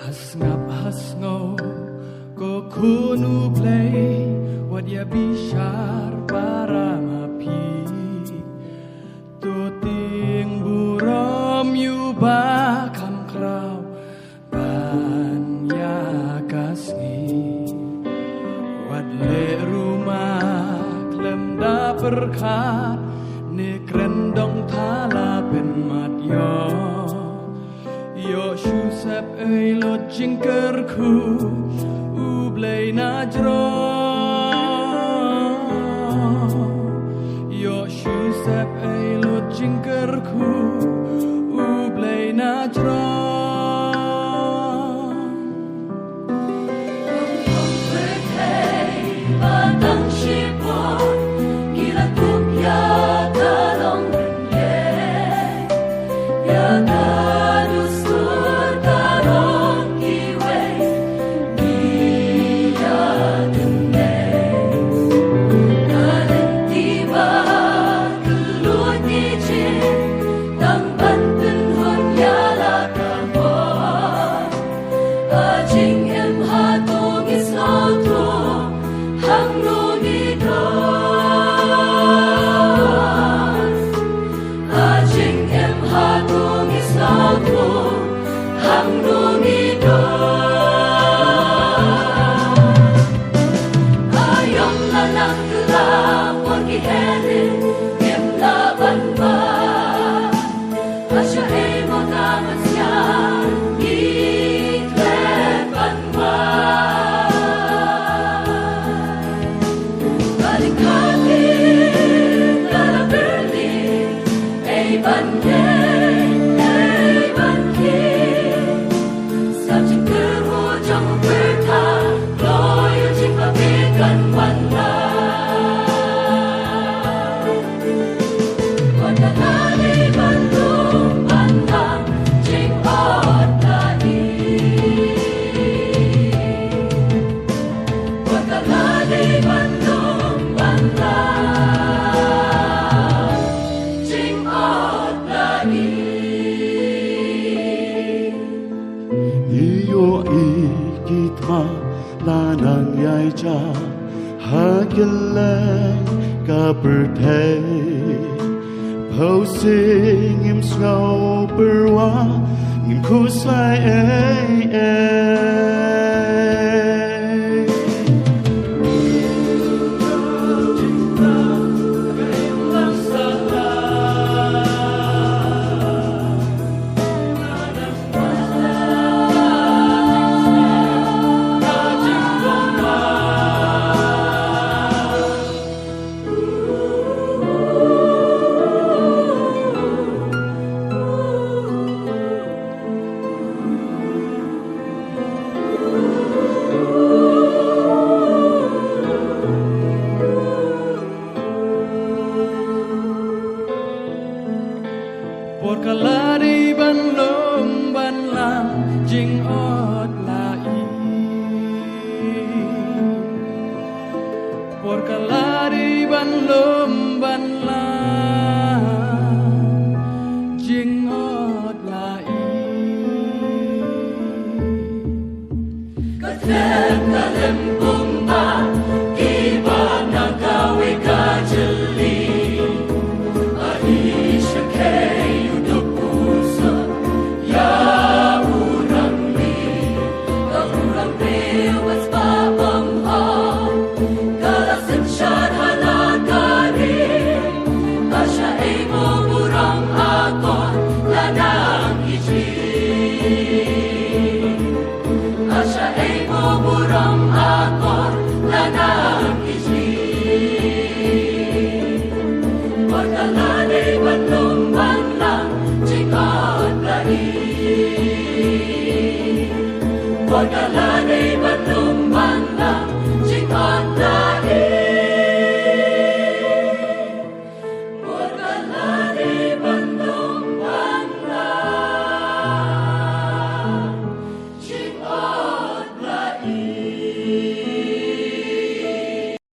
Hasngap hasngo ko kunu play wadya bishar para mapi tuting burom yu bakam kraw banya kasni wadle rumah klem da berkat ne krendong thala ben madyo Yo shusap ay lo jingkerku ublay na jro Yo shusap ay lo jingkerku ublay na jro Lanang yai cha hageleng ka berthe po sing im snow berwa im kusai Por kalari ban lom ban lam jing ot lai Por kalari ban lom ban lam jing ot lai Katem kalem bumba kiba nagawi kajeli Aisha kay Pagkalani man lumang lang